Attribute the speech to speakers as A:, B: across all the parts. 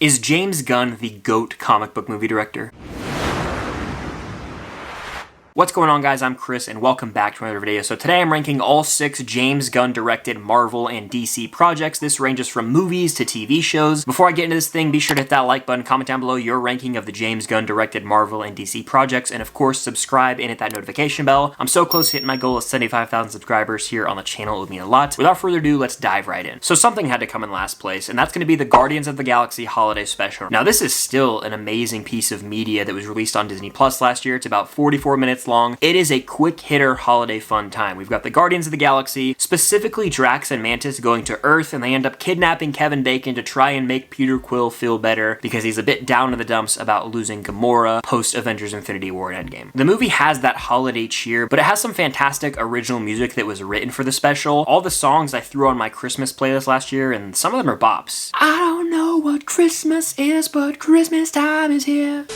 A: Is James Gunn the GOAT comic book movie director? What's going on, guys? I'm Chris and welcome back to another video. So today I'm ranking all 6 James Gunn directed Marvel and DC projects. This ranges from movies to TV shows. Before I get into this thing, be sure to hit that like button, comment down below your ranking of the James Gunn directed Marvel and DC projects, and of course subscribe and hit that notification bell. I'm so close to hitting my goal of 75,000 subscribers here on the channel. It would mean a lot. Without further ado, let's dive right in. So something had to come in last place, and that's going to be the Guardians of the Galaxy Holiday Special. Now this is still an amazing piece of media that was released on Disney Plus last year. It's about 44 minutes long. It is a quick hitter holiday fun time. We've got the Guardians of the Galaxy, specifically Drax and Mantis, going to Earth, and they end up kidnapping Kevin Bacon to try and make Peter Quill feel better because he's a bit down in the dumps about losing Gamora post Avengers Infinity War and Endgame. The movie has that holiday cheer, but it has some fantastic original music that was written for the special. All the songs I threw on my Christmas playlist last year, and some of them are bops. I don't know what Christmas is, but Christmas time is here.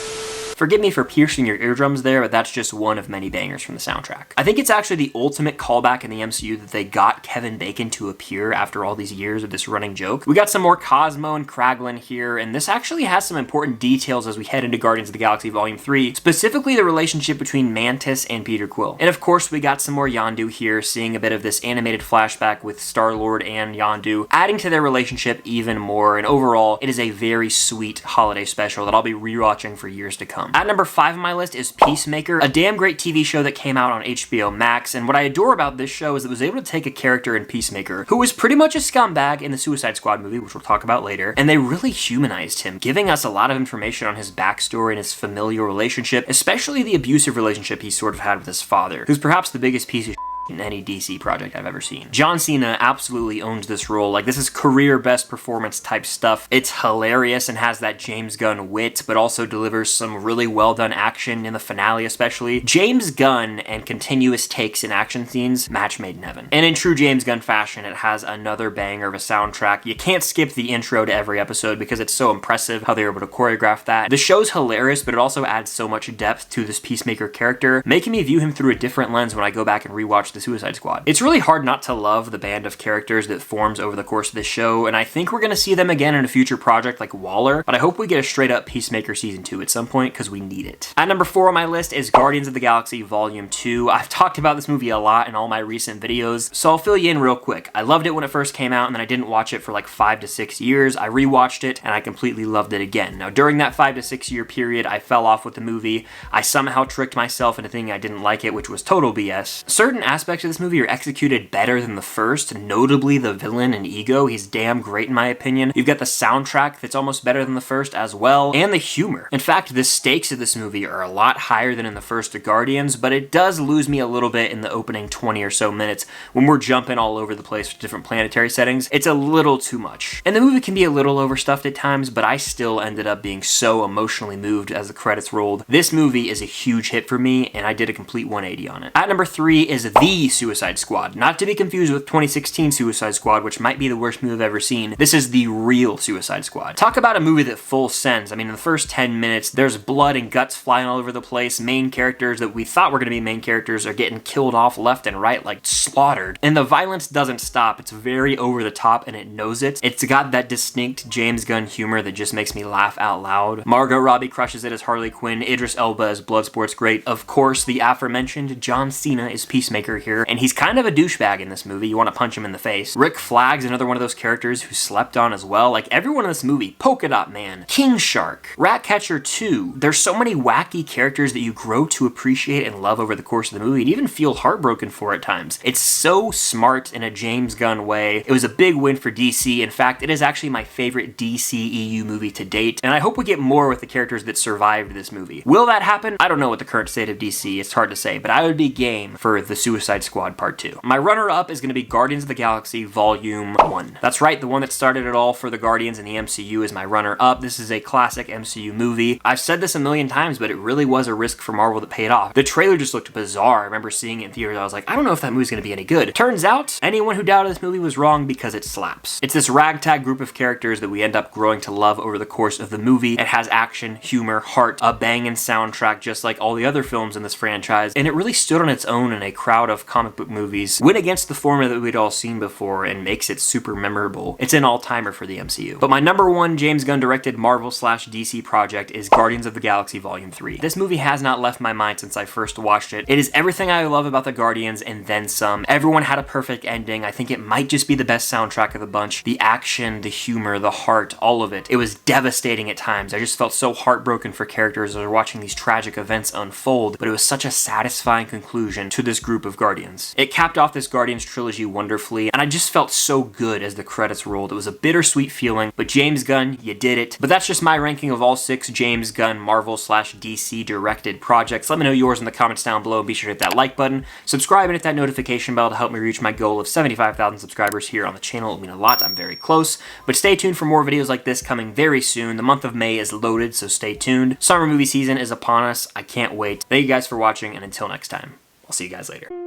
A: Forgive me for piercing your eardrums there, but that's just one of many bangers from the soundtrack. I think it's actually the ultimate callback in the MCU that they got Kevin Bacon to appear after all these years of this running joke. We got some more Cosmo and Kraglin here, and this actually has some important details as we head into Guardians of the Galaxy Volume 3, specifically the relationship between Mantis and Peter Quill. And of course, we got some more Yondu here, seeing a bit of this animated flashback with Star-Lord and Yondu, adding to their relationship even more, and overall, it is a very sweet holiday special that I'll be rewatching for years to come. At number 5 on my list is Peacemaker, a damn great TV show that came out on HBO Max, and what I adore about this show is it was able to take a character in Peacemaker who was pretty much a scumbag in the Suicide Squad movie, which we'll talk about later, and they really humanized him, giving us a lot of information on his backstory and his familial relationship, especially the abusive relationship he sort of had with his father, who's perhaps the biggest piece of in any DC project I've ever seen. John Cena absolutely owns this role. Like, this is career best performance type stuff. It's hilarious and has that James Gunn wit, but also delivers some really well done action in the finale especially. James Gunn and continuous takes in action scenes, match made in heaven. And in true James Gunn fashion, it has another banger of a soundtrack. You can't skip the intro to every episode because it's so impressive how they were able to choreograph that. The show's hilarious, but it also adds so much depth to this Peacemaker character, making me view him through a different lens when I go back and rewatch the Suicide Squad. It's really hard not to love the band of characters that forms over the course of this show, and I think we're gonna see them again in a future project like Waller, but I hope we get a straight up Peacemaker Season 2 at some point because we need it. At number 4 on my list is Guardians of the Galaxy Volume 2. I've talked about this movie a lot in all my recent videos, so I'll fill you in real quick. I loved it when it first came out, and then I didn't watch it for like 5 to 6 years. I rewatched it, and I completely loved it again. Now, during that 5 to 6 year period, I fell off with the movie. I somehow tricked myself into thinking I didn't like it, which was total BS. Certain aspects of this movie are executed better than the first, notably the villain and Ego. He's damn great in my opinion. You've got the soundtrack that's almost better than the first as well, and the humor. In fact, the stakes of this movie are a lot higher than in the first Guardians, but it does lose me a little bit in the opening 20 or so minutes when we're jumping all over the place with different planetary settings. It's a little too much. And the movie can be a little overstuffed at times, but I still ended up being so emotionally moved as the credits rolled. This movie is a huge hit for me, and I did a complete 180 on it. At number 3 is The Suicide Squad. Not to be confused with 2016 Suicide Squad, which might be the worst movie I've ever seen. This is the real Suicide Squad. Talk about a movie that full sends. I mean, in the first 10 minutes, there's blood and guts flying all over the place. Main characters that we thought were going to be main characters are getting killed off left and right, like slaughtered. And the violence doesn't stop. It's very over the top, and it knows it. It's got that distinct James Gunn humor that just makes me laugh out loud. Margot Robbie crushes it as Harley Quinn. Idris Elba as Bloodsport's great. Of course, the aforementioned John Cena is Peacemaker here, and he's kind of a douchebag in this movie. You want to punch him in the face. Rick Flag's another one of those characters who slept on as well. Like, everyone in this movie. Polka Dot Man, King Shark, Ratcatcher 2. There's so many wacky characters that you grow to appreciate and love over the course of the movie and even feel heartbroken for at times. It's so smart in a James Gunn way. It was a big win for DC. In fact, it is actually my favorite DCEU movie to date, and I hope we get more with the characters that survived this movie. Will that happen? I don't know what the current state of DC is. It's hard to say, but I would be game for the Suicide Squad Part 2. My runner-up is going to be Guardians of the Galaxy Volume 1. That's right, the one that started it all for the Guardians in the MCU is my runner-up. This is a classic MCU movie. I've said this a million times, but it really was a risk for Marvel that paid off. The trailer just looked bizarre. I remember seeing it in theaters. I was like, I don't know if that movie's going to be any good. Turns out, anyone who doubted this movie was wrong because it slaps. It's this ragtag group of characters that we end up growing to love over the course of the movie. It has action, humor, heart, a banging soundtrack just like all the other films in this franchise, and it really stood on its own in a crowd of of comic book movies, went against the formula that we'd all seen before and makes it super memorable. It's an all-timer for the MCU. But my number one James Gunn directed Marvel/DC project is Guardians of the Galaxy Volume 3. This movie has not left my mind since I first watched it. It is everything I love about the Guardians and then some. Everyone had a perfect ending. I think it might just be the best soundtrack of the bunch. The action, the humor, the heart, all of it. It was devastating at times. I just felt so heartbroken for characters as I was watching these tragic events unfold, but it was such a satisfying conclusion to this group of Guardians. It capped off this Guardians trilogy wonderfully, and I just felt so good as the credits rolled. It was a bittersweet feeling, but James Gunn, you did it. But that's just my ranking of all 6 James Gunn Marvel/DC directed projects. Let me know yours in the comments down below. Be sure to hit that like button, subscribe, and hit that notification bell to help me reach my goal of 75,000 subscribers here on the channel. It would mean a lot. I'm very close. But stay tuned for more videos like this coming very soon. The month of May is loaded, so stay tuned. Summer movie season is upon us. I can't wait. Thank you guys for watching, and until next time, I'll see you guys later.